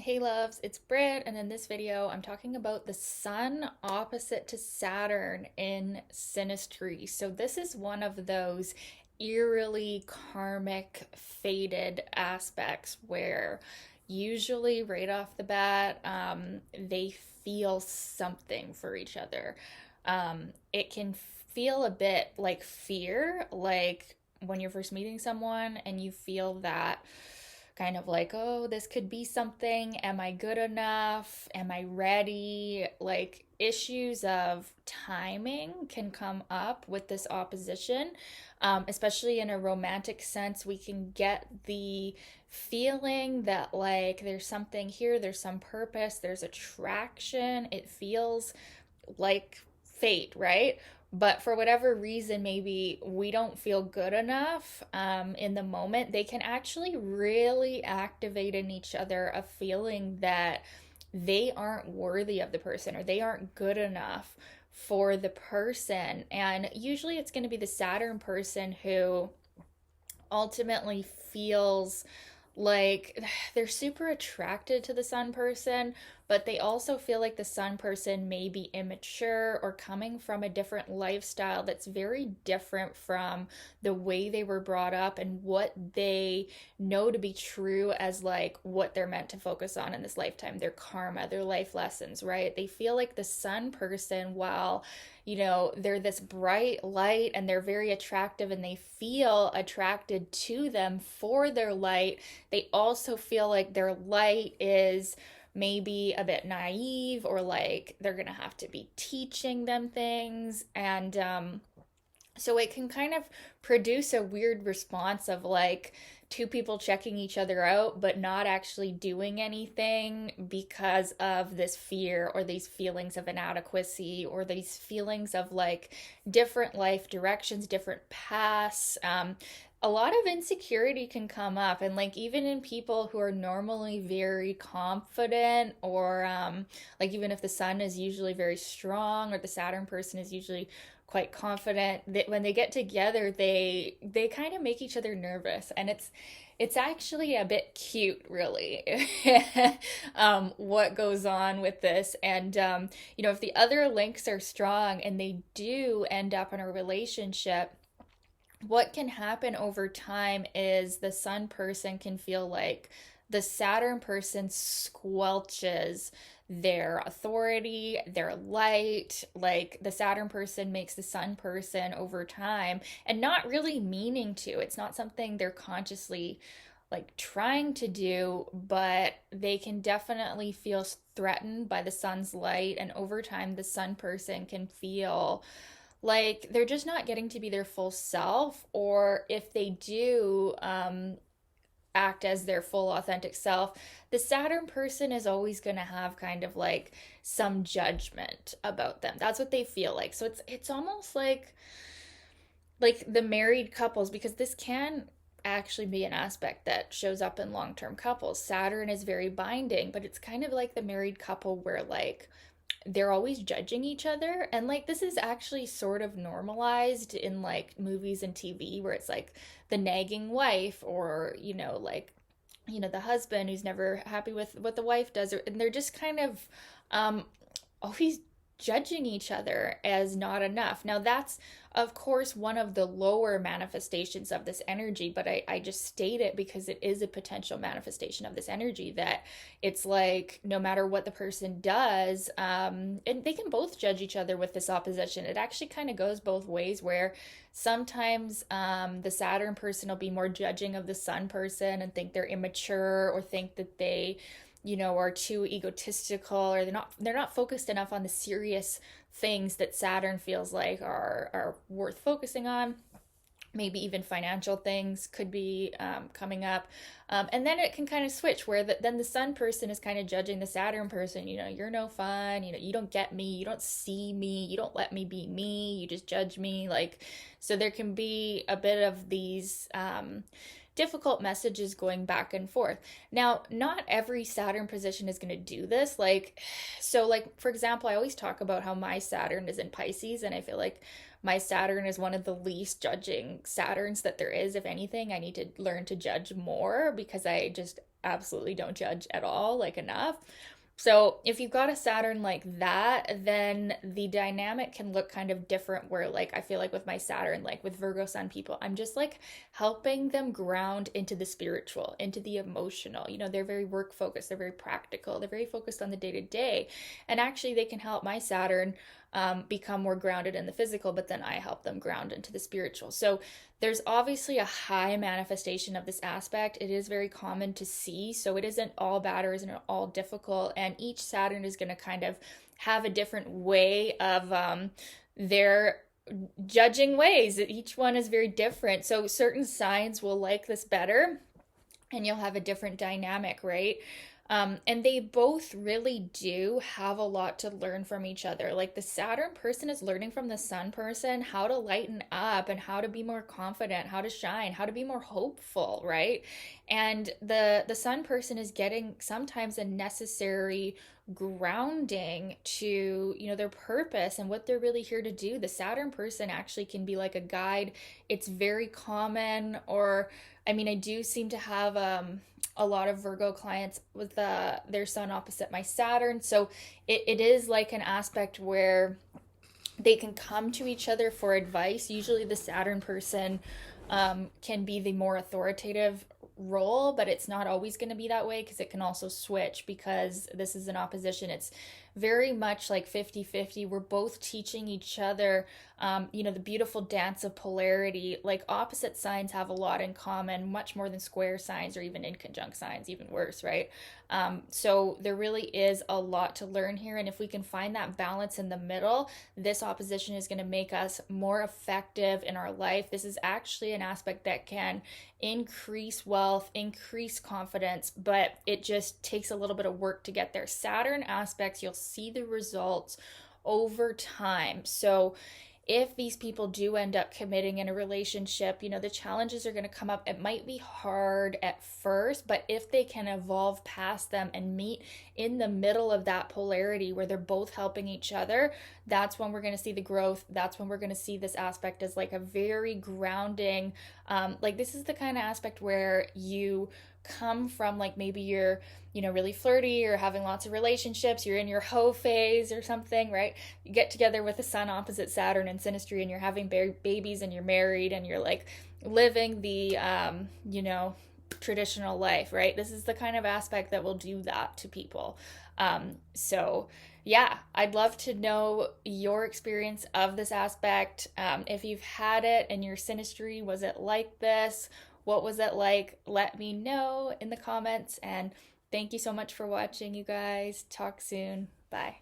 Hey loves, it's Britt, and in this video I'm talking about the Sun opposite to Saturn in Synastry. So this is one of those eerily karmic fated aspects where usually right off the bat they feel something for each other. It can feel a bit like fear, like when you're first meeting someone and you feel that kind of like, oh, this could be something. Am I good enough? Am I ready? Like issues of timing can come up with this opposition, especially in a romantic sense. We can get the feeling that like there's something here, there's some purpose, there's attraction. It feels like fate, right? But for whatever reason, maybe we don't feel good enough in the moment, they can actually really activate in each other a feeling that they aren't worthy of the person or they aren't good enough for the person. And usually it's going to be the Saturn person who ultimately feels like they're super attracted to the sun person, but they also feel like the sun person may be immature or coming from a different lifestyle that's very different from the way they were brought up and what they know to be true as like what they're meant to focus on in this lifetime, their karma, their life lessons, right? They feel like the sun person, while they're this bright light and they're very attractive and they feel attracted to them for their light, they also feel like their light is maybe a bit naive or like they're gonna have to be teaching them things. And so it can kind of produce a weird response of like two people checking each other out, but not actually doing anything because of this fear or these feelings of inadequacy or these feelings of like different life directions, different paths. A lot of insecurity can come up, and like even in people who are normally very confident, or like even if the sun is usually very strong or the Saturn person is usually quite confident, that when they get together they kind of make each other nervous, and it's actually a bit cute, really. What goes on with this. And if the other links are strong and they do end up in a relationship, what can happen over time is the sun person can feel like the Saturn person squelches their authority, their light. Like the Saturn person makes the sun person over time, and not really meaning to. It's not something they're consciously like trying to do, but they can definitely feel threatened by the sun's light. And over time, the sun person can feel like they're just not getting to be their full self, or if they do act as their full authentic self, the Saturn person is always going to have kind of like some judgment about them. That's what they feel like. So it's almost like the married couples, because this can actually be an aspect that shows up in long-term couples. Saturn is very binding, but it's kind of like the married couple where like they're always judging each other. And like this is actually sort of normalized in like movies and TV, where it's like the nagging wife, or the husband who's never happy with what the wife does, and they're just kind of always judging each other as not enough. Now, that's, of course, one of the lower manifestations of this energy, but I just state it because it is a potential manifestation of this energy, that it's like no matter what the person does, and they can both judge each other with this opposition. It actually kind of goes both ways, where sometimes the Saturn person will be more judging of the Sun person and think they're immature, or think that they are too egotistical, or they're not focused enough on the serious things that Saturn feels like are worth focusing on. Maybe even financial things could be coming up. And then it can kind of switch, where then the Sun person is kind of judging the Saturn person. You're no fun. You don't get me. You don't see me. You don't let me be me. You just judge me. Like, so there can be a bit of these difficult messages going back and forth. Now, not every Saturn position is going to do this. Like, for example, I always talk about how my Saturn is in Pisces, and I feel like my Saturn is one of the least judging Saturns that there is. If anything, I need to learn to judge more, because I just absolutely don't judge at all, like enough. So if you've got a Saturn like that, then the dynamic can look kind of different where like I feel like with my Saturn, like with Virgo sun people, I'm just like helping them ground into the spiritual, into the emotional. You know, they're very work focused, they're very practical, they're very focused on the day to day. And actually they can help my Saturn become more grounded in the physical, but then I help them ground into the spiritual. So there's obviously a high manifestation of this aspect. It is very common to see. So it isn't all bad or isn't all difficult. And each Saturn is going to kind of have a different way of their judging ways. Each one is very different. So certain signs will like this better and you'll have a different dynamic, right? And they both really do have a lot to learn from each other. Like the Saturn person is learning from the Sun person how to lighten up and how to be more confident, how to shine, how to be more hopeful, right? And the Sun person is getting sometimes a necessary grounding to, you know, their purpose and what they're really here to do. The Saturn person actually can be like a guide. It's very common, or I mean, I do seem to have a lot of Virgo clients with their sun opposite my Saturn. So it is like an aspect where they can come to each other for advice. Usually the Saturn person can be the more authoritative role, but it's not always going to be that way because it can also switch because this is an opposition. It's very much like 50-50. We're both teaching each other, you know, the beautiful dance of polarity. Like opposite signs have a lot in common, much more than square signs or even inconjunct signs, even worse, right? So there really is a lot to learn here. And if we can find that balance in the middle, this opposition is going to make us more effective in our life. This is actually an aspect that can increase wealth, increase confidence, but it just takes a little bit of work to get there. Saturn aspects, you'll see the results over time. So if these people do end up committing in a relationship, you know, the challenges are going to come up. It might be hard at first, but if they can evolve past them and meet in the middle of that polarity where they're both helping each other, that's when we're going to see the growth. That's when we're going to see this aspect as like a very grounding, like this is the kind of aspect where you come from, like maybe you're, you know, really flirty or having lots of relationships, you're in your hoe phase or something, right? You get together with the sun opposite Saturn and Synastry and you're having babies and you're married and you're like living the, you know, traditional life, right? This is the kind of aspect that will do that to people. So yeah, I'd love to know your experience of this aspect. If you've had it in your Synastry, was it like this? What was it like? Let me know in the comments. And thank you so much for watching, you guys. Talk soon. Bye.